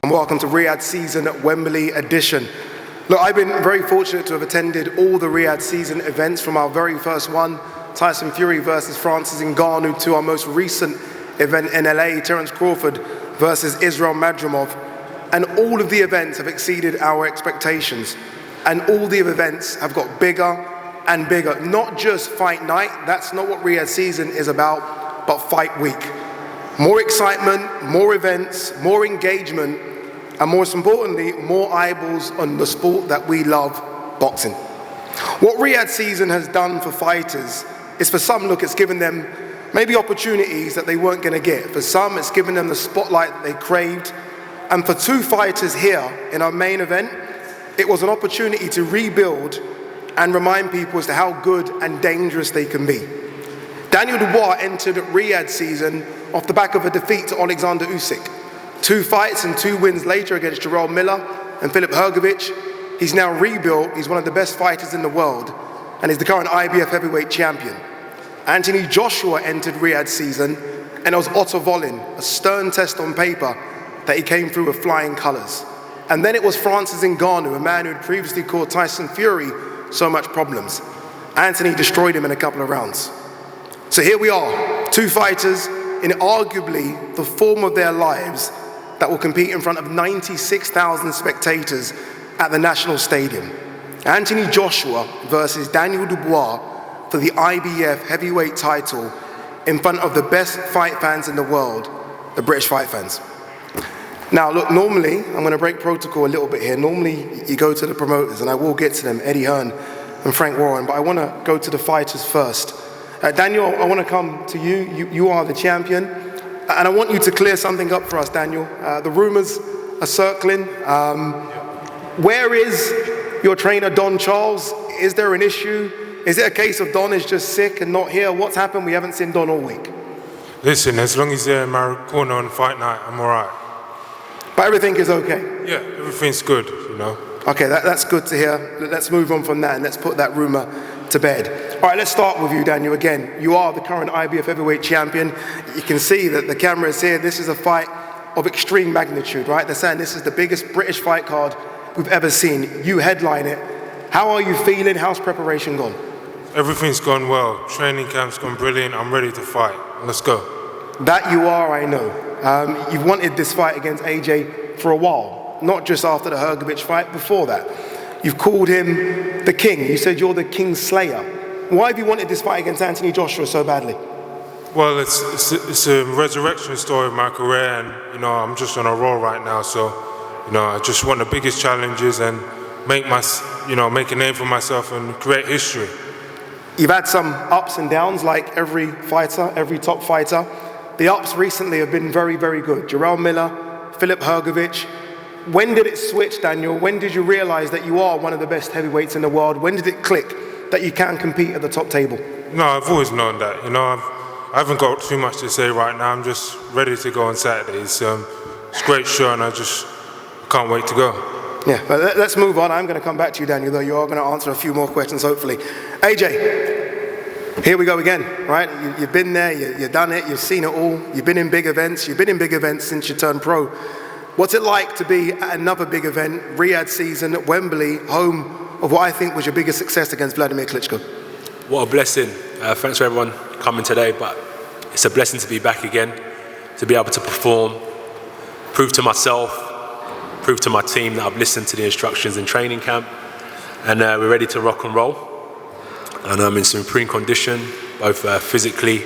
and welcome to Riad season Wembley edition. Look, I've been very fortunate to have attended all the Riad season events, from our very first one, Tyson Fury versus Francis Ngannou, to our most recent event in LA, Terence Crawford versus Israel Madrimov. And all of the events have exceeded our expectations. And all the events have got bigger and bigger. Not just fight night, that's not what Riad season is about, but fight week. More excitement, more events, more engagement, and most importantly, more eyeballs on the sport that we love, boxing. What Riad season has done for fighters is, for some, look, it's given them maybe opportunities that they weren't going to get. For some, it's given them the spotlight that they craved. And for two fighters here in our main event, it was an opportunity to rebuild and remind people as to how good and dangerous they can be. Daniel Dubois entered Riad season off the back of a defeat to Alexander Usyk. 2 fights and 2 wins later against Jarrell Miller and Filip Hrgović, he's now rebuilt. He's one of the best fighters in the world, and is the current IBF heavyweight champion. Anthony Joshua entered Riad season, and it was Otto Wallin, a stern test on paper, that he came through with flying colours. And then it was Francis Ngannou, a man who had previously caused Tyson Fury so much problems. Anthony destroyed him in a couple of rounds. So here we are, 2 fighters in arguably the form of their lives that will compete in front of 96,000 spectators at the National Stadium. Anthony Joshua versus Daniel Dubois for the IBF heavyweight title in front of the best fight fans in the world, the British fight fans. Now look, normally, I'm going to break protocol a little bit here. Normally you go to the promoters, and I will get to them, Eddie Hearn and Frank Warren, but I want to go to the fighters first. Daniel, I want to come to you. You are the champion, and I want you to clear something up for us, Daniel. The rumors are circling. Where is your trainer, Don Charles? Is there an issue? Is it a case of Don is just sick and not here? What's happened? We haven't seen Don all week. Listen, as long as they're in my corner on fight night, I'm all right. But everything is okay? Yeah, everything's good, you know. Okay, that's good to hear. Let's move on from that, and let's put that rumor to bed. All right, let's start with you, Daniel. Again, you are the current IBF heavyweight champion. You can see that the camera is here. This is a fight of extreme magnitude, right? They're saying this is the biggest British fight card we've ever seen. You headline it. How are you feeling? How's preparation gone? Everything's gone well. Training camp's gone brilliant. I'm ready to fight. Let's go. That you are, I know. You've wanted this fight against AJ for a while, not just after the Hrgović fight, before that. You've called him the king. You said you're the king slayer. Why have you wanted this fight against Anthony Joshua so badly? Well, it's a resurrection story of my career, and you know, I'm just on a roll right now. So, you know, I just want the biggest challenges and make a name for myself and create history. You've had some ups and downs, like every fighter, every top fighter. The ups recently have been very, very good. Jarrell Miller, Filip Hrgović. When did it switch, Daniel? When did you realize that you are one of the best heavyweights in the world? When did it click that you can compete at the top table? No, I've always known that. You know, I haven't got too much to say right now. I'm just ready to go on Saturday. It's a great show, and I just can't wait to go. Yeah, but let's move on. I'm going to come back to you, Daniel, though you are going to answer a few more questions, hopefully. AJ, here we go again, right? You've been there, you've done it, you've seen it all. You've been in big events. You've been in big events since you turned pro. What's it like to be at another big event, Riad season at Wembley, home of what I think was your biggest success against Vladimir Klitschko? What a blessing. Thanks for everyone coming today, but it's a blessing to be back again, to be able to perform, prove to myself, prove to my team that I've listened to the instructions in training camp, and we're ready to rock and roll. And I'm in supreme condition, both physically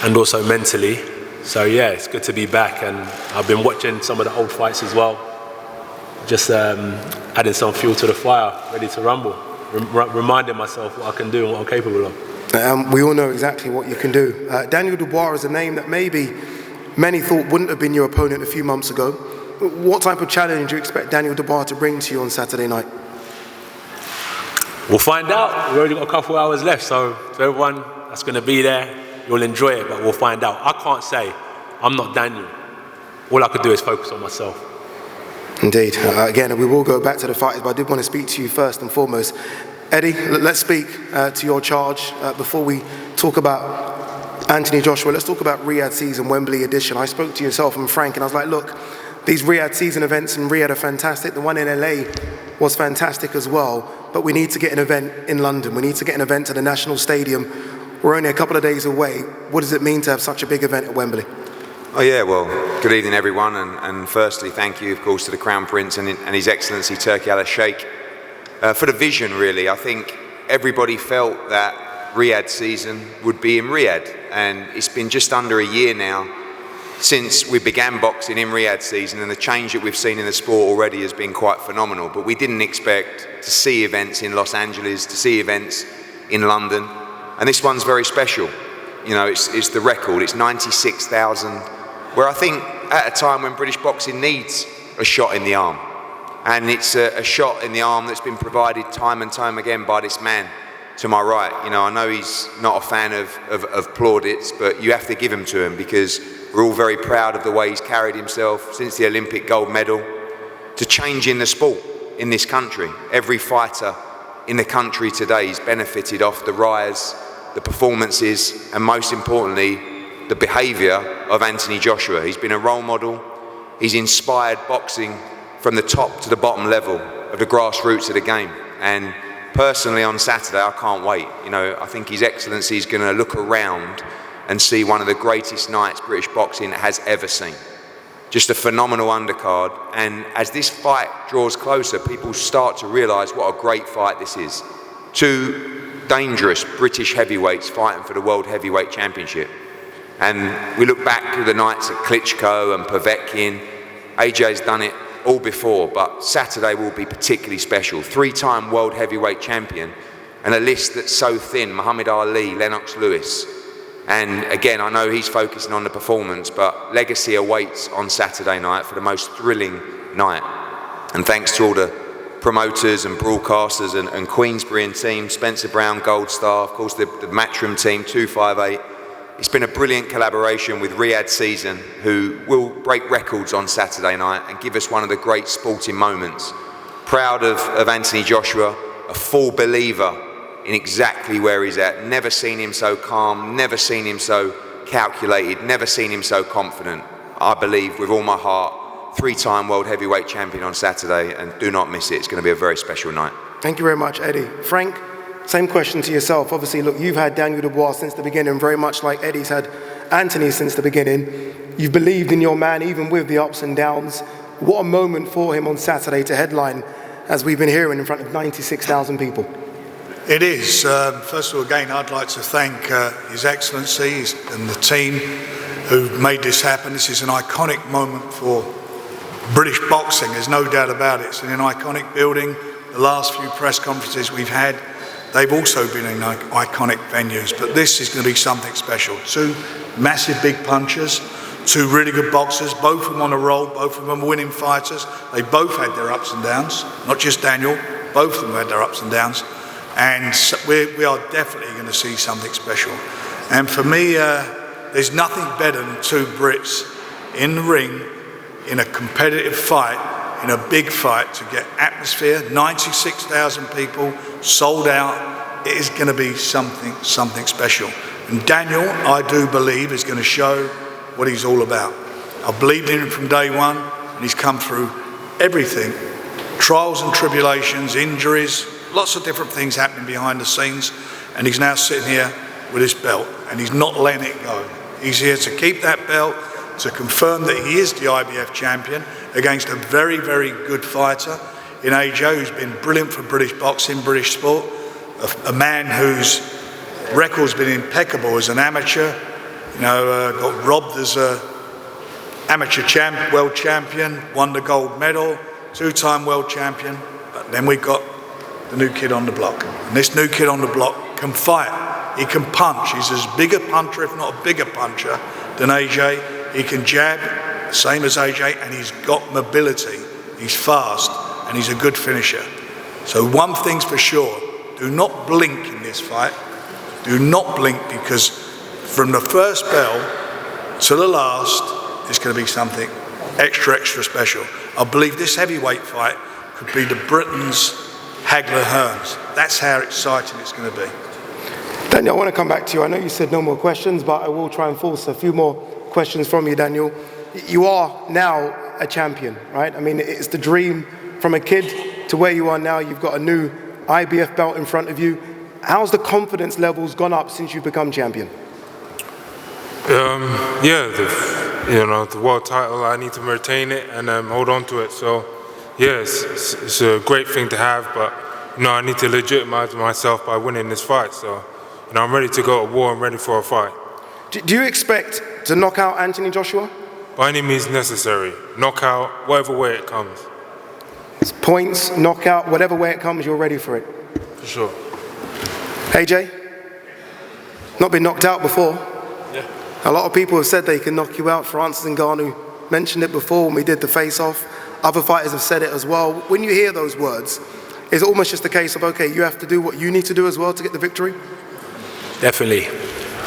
and also mentally. So yeah, it's good to be back, and I've been watching some of the old fights as well, just adding some fuel to the fire, ready to rumble, reminding myself what I can do and what I'm capable of. We all know exactly what you can do. Daniel Dubois is a name that maybe many thought wouldn't have been your opponent a few months ago. What type of challenge do you expect Daniel Dubois to bring to you on Saturday night? We'll find out. We've already got a couple hours left, so to everyone that's going to be there, you'll enjoy it, but we'll find out. I can't say. I'm not Daniel. All I could do is focus on myself. Indeed. Again, we will go back to the fighters, but I did want to speak to you first and foremost. Eddie, let's speak to your charge before we talk about Anthony Joshua. Let's talk about Riad season, Wembley edition. I spoke to yourself and Frank, and I was like, look, these Riyadh season events in Riyadh are fantastic. The one in LA was fantastic as well. But we need to get an event in London. We need to get an event at the National Stadium. We're only a couple of days away. What does it mean to have such a big event at Wembley? Oh yeah, well, good evening everyone, and firstly thank you of course to the Crown Prince and His Excellency Turki Al-Sheikh for the vision really. I think everybody felt that Riyadh season would be in Riyadh, and it's been just under a year now since we began boxing in Riyadh season, and the change that we've seen in the sport already has been quite phenomenal. But we didn't expect to see events in Los Angeles, to see events in London, and this one's very special. You know, it's the record, it's 96,000, where I think at a time when British boxing needs a shot in the arm. And it's a shot in the arm that's been provided time and time again by this man to my right. You know, I know he's not a fan of plaudits, but you have to give him to him because we're all very proud of the way he's carried himself since the Olympic gold medal to changing the sport in this country. Every fighter in the country today has benefited off the rise, the performances, and most importantly, the behaviour of Anthony Joshua. He's been a role model. He's inspired boxing from the top to the bottom level of the grassroots of the game. And personally on Saturday, I can't wait. You know, I think His Excellency is going to look around and see one of the greatest nights British boxing has ever seen. Just a phenomenal undercard. And as this fight draws closer, people start to realise what a great fight this is. Two dangerous British heavyweights fighting for the World Heavyweight Championship. And we look back to the nights of Klitschko and Povetkin. AJ's done it all before, but Saturday will be particularly special. Three-time World Heavyweight Champion, and a list that's so thin: Muhammad Ali, Lennox Lewis. And again, I know he's focusing on the performance, but legacy awaits on Saturday night for the most thrilling night. And thanks to all the promoters and broadcasters and Queensbury and team, Spencer Brown, Gold Star, of course the Matchroom team, 258. It's been a brilliant collaboration with Riyadh Season, who will break records on Saturday night and give us one of the great sporting moments. Proud of Anthony Joshua, a full believer in exactly where he's at. Never seen him so calm, never seen him so calculated, never seen him so confident. I believe with all my heart, three-time World Heavyweight Champion on Saturday, and do not miss it. It's going to be a very special night. Thank you very much, Eddie. Frank, same question to yourself. Obviously, look, you've had Daniel Dubois since the beginning, very much like Eddie's had Anthony since the beginning. You've believed in your man, even with the ups and downs. What a moment for him on Saturday to headline, as we've been hearing, in front of 96,000 people. It is. First of all, again, I'd like to thank His Excellency and the team who've made this happen. This is an iconic moment for British boxing, there's no doubt about it. It's in an iconic building. The last few press conferences we've had, they've also been in iconic venues, but this is going to be something special. Two massive big punchers, two really good boxers, both of them on a roll, both of them winning fighters. They both had their ups and downs, not just Daniel, both of them had their ups and downs. And we are definitely going to see something special. And for me, there's nothing better than two Brits in the ring, in a competitive fight, in a big fight, to get atmosphere, 96,000 people, sold out. It is going to be something special. And Daniel, I do believe, is going to show what he's all about. I believed in him from day one, and he's come through everything. Trials and tribulations, injuries, lots of different things happening behind the scenes, and he's now sitting here with his belt, and he's not letting it go. He's here to keep that belt, to confirm that he is the IBF champion against a very, very good fighter in AJ, who's been brilliant for British boxing, British sport, a man whose record's been impeccable as an amateur, got robbed as an amateur world champion, won the gold medal, two-time world champion, but then we've got the new kid on the block. And this new kid on the block can fight, he can punch, he's as big a puncher, if not a bigger puncher, than AJ. He can jab, same as AJ, and he's got mobility, he's fast, and he's a good finisher. So one thing's for sure, do not blink in this fight, do not blink, because from the first bell to the last, it's going to be something extra special. I believe this heavyweight fight could be the Britain's Hagler Hearns. That's how exciting it's going to be. Daniel, I want to come back to you. I know you said no more questions, but I will try and force a few more questions from you, Daniel. You are now a champion, right? I mean, it's the dream from a kid to where you are now. You've got a new IBF belt in front of you. How's the confidence levels gone up since you've become champion? The world title, I need to retain it and hold on to it. So, yeah, it's a great thing to have, but I need to legitimize myself by winning this fight. So, I'm ready to go to war and ready for a fight. Do you expect to knock out Anthony Joshua? By any means necessary. Knockout, whatever way it comes. It's points, knockout, whatever way it comes, you're ready for it. For sure. AJ? Not been knocked out before. Yeah. A lot of people have said they can knock you out. Francis Ngannou mentioned it before when we did the face-off. Other fighters have said it as well. When you hear those words, is it almost just a case of, okay, you have to do what you need to do as well to get the victory? Definitely.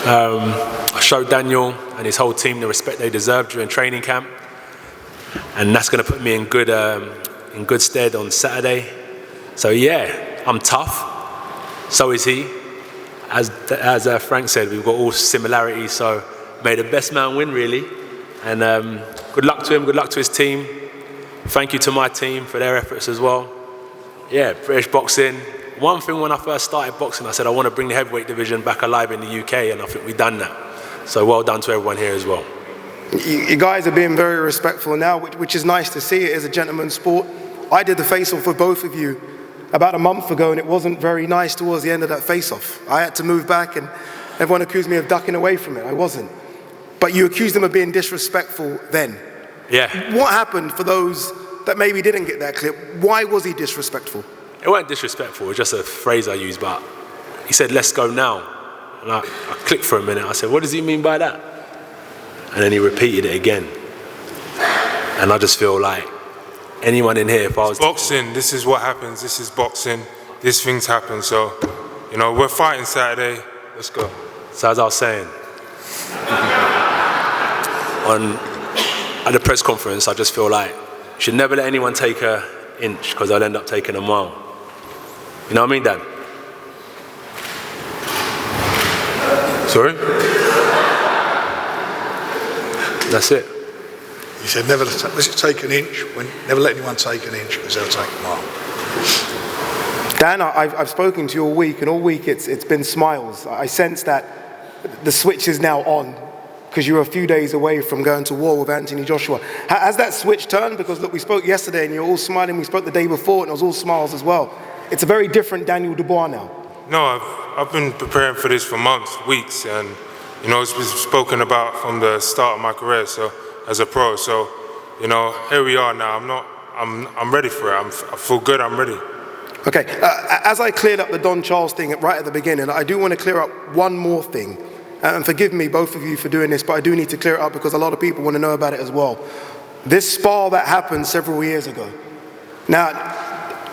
I showed Daniel and his whole team the respect they deserve during training camp, and that's going to put me in good stead on Saturday. So yeah, I'm tough. So is he. As Frank said, we've got all similarities. So may the best man win, really. And good luck to him. Good luck to his team. Thank you to my team for their efforts as well. Yeah, British boxing. One thing when I first started boxing, I said I want to bring the heavyweight division back alive in the UK, and I think we've done that. So well done to everyone here as well. You guys are being very respectful now, which is nice to see. It is a gentleman's sport. I did the face-off for both of you about a month ago, and it wasn't very nice towards the end of that face-off. I had to move back, and everyone accused me of ducking away from it. I wasn't. But you accused him of being disrespectful then. Yeah. What happened for those that maybe didn't get that clip? Why was he disrespectful? It wasn't disrespectful, it was just a phrase I used, but he said, let's go now. And I clicked for a minute. I said, what does he mean by that? And then he repeated it again. And I just feel like anyone in here, if I was... Boxing, this is what happens. This is boxing. These things happen. So, we're fighting Saturday. Let's go. So as I was saying, at the press conference, I just feel like you should never let anyone take an inch, because they'll end up taking a mile. You know what I mean, Dad? Sorry? That's it. He said, never take an inch, never let anyone take an inch, because they'll take a mile. Dan, I've spoken to you all week, and all week it's been smiles. I sense that the switch is now on, because you're a few days away from going to war with Anthony Joshua. Has that switch turned? Because look, we spoke yesterday and you're all smiling. We spoke the day before and it was all smiles as well. It's a very different Daniel Dubois now. No, I've been preparing for this for months, weeks, and it's been spoken about from the start of my career. So as a pro, so here we are now. I'm ready for it. I feel good. I'm ready. Okay, as I cleared up the Don Charles thing right at the beginning, I do want to clear up one more thing. And forgive me, both of you, for doing this, but I do need to clear it up because a lot of people want to know about it as well. This spar that happened several years ago. Now,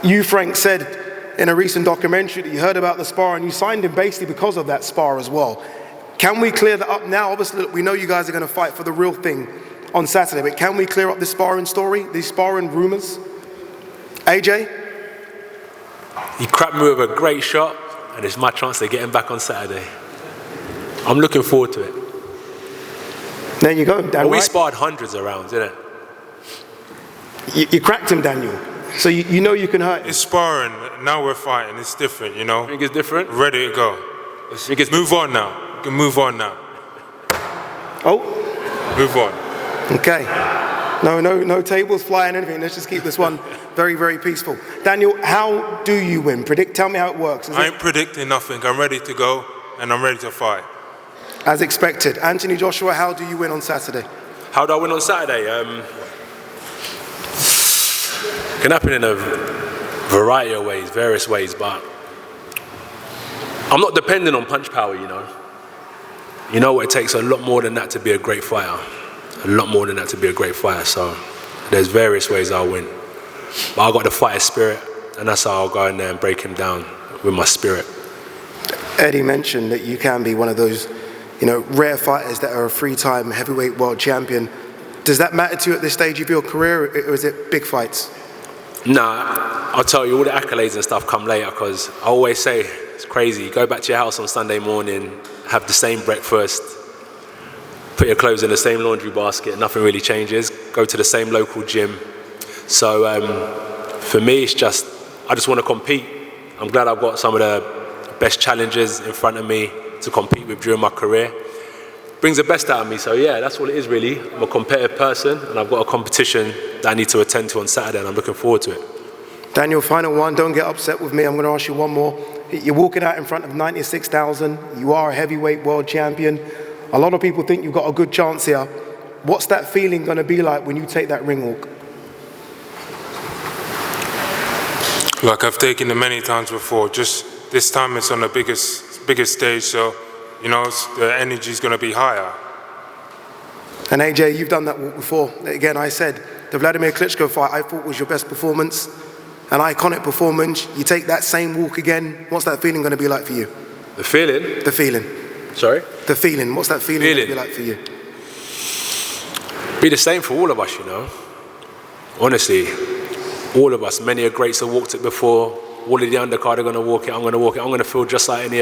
you, Frank, said in a recent documentary that you heard about the spar and you signed him basically because of that spar as well. Can we clear that up now? Obviously, look, we know you guys are going to fight for the real thing on Saturday, but can we clear up this sparring story, these sparring rumors? AJ? He cracked me with a great shot, and it's my chance to get him back on Saturday. I'm looking forward to it. There you go, Dan. We sparred hundreds of rounds, didn't it? You cracked him, Daniel. So you know you can hurt him. It's sparring. Now we're fighting. It's different, I think it's different? Ready to go. Move on now. You can move on now. Oh. Move on. Okay. No tables flying, anything. Let's just keep this one very, very peaceful. Daniel, how do you win? Tell me how it works. I ain't predicting nothing. I'm ready to go, and I'm ready to fight. As expected. Anthony Joshua, how do you win on Saturday? How do I win on Saturday? It can happen in a variety of ways, various ways, but I'm not dependent on punch power, You know what, it takes a lot more than that to be a great fighter. A lot more than that to be a great fighter, so there's various ways I'll win. But I've got the fighter spirit, and that's how I'll go in there and break him down with my spirit. Eddie mentioned that you can be one of those rare fighters that are a three-time heavyweight world champion. Does that matter to you at this stage of your career, or is it big fights? Nah, I'll tell you, all the accolades and stuff come later, because I always say, it's crazy, you go back to your house on Sunday morning, have the same breakfast, put your clothes in the same laundry basket, nothing really changes. go to the same local gym. So for me, I just want to compete. I'm glad I've got some of the best challenges in front of me to compete with during my career. Brings the best out of me, so yeah, that's all it is really. I'm a competitive person and I've got a competition that I need to attend to on Saturday and I'm looking forward to it. Daniel, final one, don't get upset with me, I'm going to ask you one more. You're walking out in front of 96,000, you are a heavyweight world champion. A lot of people think you've got a good chance here. What's that feeling going to be like when you take that ring walk? Like I've taken it many times before, just this time it's on the biggest stage, so you know, the energy's going to be higher. And AJ, you've done that walk before. Again, I said, the Vladimir Klitschko fight I thought was your best performance, an iconic performance. You take that same walk again, what's that feeling going to be like for you? The feeling? The feeling. Sorry? The feeling, what's that feeling going to be like for you? Be the same for all of us, you know. Honestly, all of us, many a greats have walked it before. All of the undercard are going to walk it, I'm going to walk it. I'm going to feel just like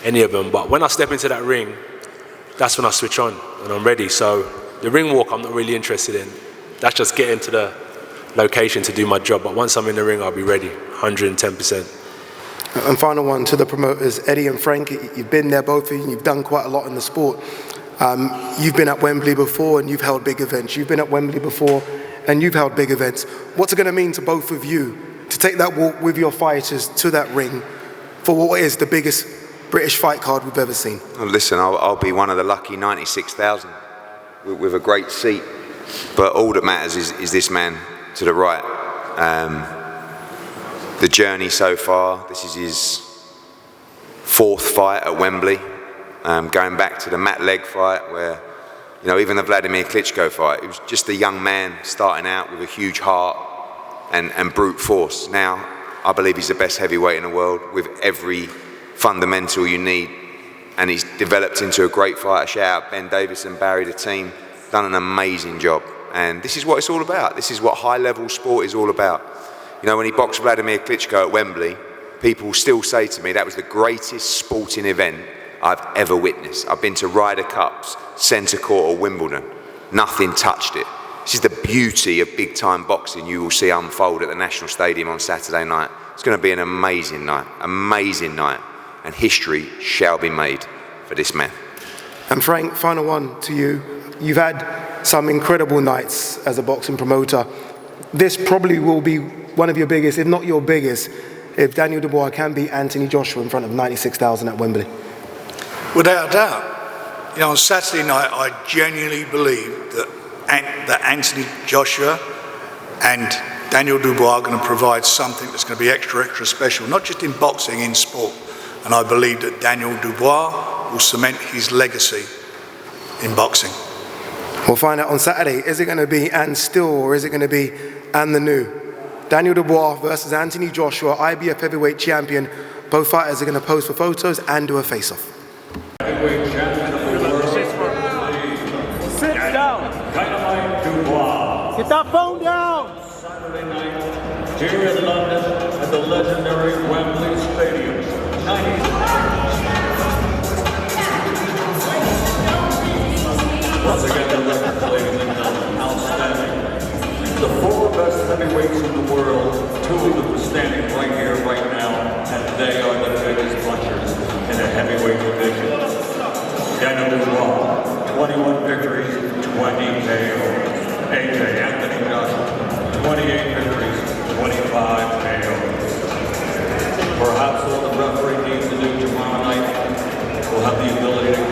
any of them. But when I step into that ring, that's when I switch on and I'm ready. So the ring walk I'm not really interested in. That's just getting to the location to do my job. But once I'm in the ring, I'll be ready, 110%. And final one to the promoters, Eddie and Frank, you've been there, both of you, you've done quite a lot in the sport. You've been at Wembley before and you've held big events. You've been at Wembley before and you've held big events. What's it going to mean to both of you to take that walk with your fighters to that ring for what is the biggest British fight card we've ever seen? Well, listen, I'll be one of the lucky 96,000 with a great seat. But all that matters is this man to the right. The journey so far, this is his 4th fight at Wembley. Going back to the Matt Legg fight where, you know, even the Vladimir Klitschko fight, he was just a young man starting out with a huge heart and brute force. Now, I believe he's the best heavyweight in the world with every fundamental you need, and he's developed into a great fighter. Shout out Ben Davis and Barry, the team, done an amazing job. And this is what it's all about. This is what high-level sport is all about. You know, when he boxed Vladimir Klitschko at Wembley, people still say to me that was the greatest sporting event I've ever witnessed. I've been to Ryder Cups, Centre Court or Wimbledon. Nothing touched it. This is the beauty of big-time boxing you will see unfold at the National Stadium on Saturday night. It's going to be an amazing night, and history shall be made for this man. And Frank, final one to you. You've had some incredible nights as a boxing promoter. This probably will be one of your biggest, if not your biggest, if Daniel Dubois can beat Anthony Joshua in front of 96,000 at Wembley. Without a doubt. You know, on Saturday night, I genuinely believe that Anthony Joshua and Daniel Dubois are going to provide something that's going to be extra special, not just in boxing, in sport. And I believe that Daniel Dubois will cement his legacy in boxing. We'll find out on Saturday. Is it going to be Ann Still or is it going to be Ann the New? Daniel Dubois versus Anthony Joshua, IBF heavyweight champion. Both fighters are going to pose for photos and do a face-off. Heavyweight champion of the world. Sit down. Dynamite Dubois. Get that phone down. Saturday night, here in London at the legendary Wembley Stadium. Once again, the record, ladies and gentlemen, outstanding. The 4 best heavyweights in the world, 2 of them are standing right here, right now, and they are the biggest punchers in the heavyweight division. Daniel Dubois, 21 victories, 20 KOs. AJ Anthony Joshua, 28 victories, 25 KOs. Perhaps all the referee needs to do tomorrow night will have the ability to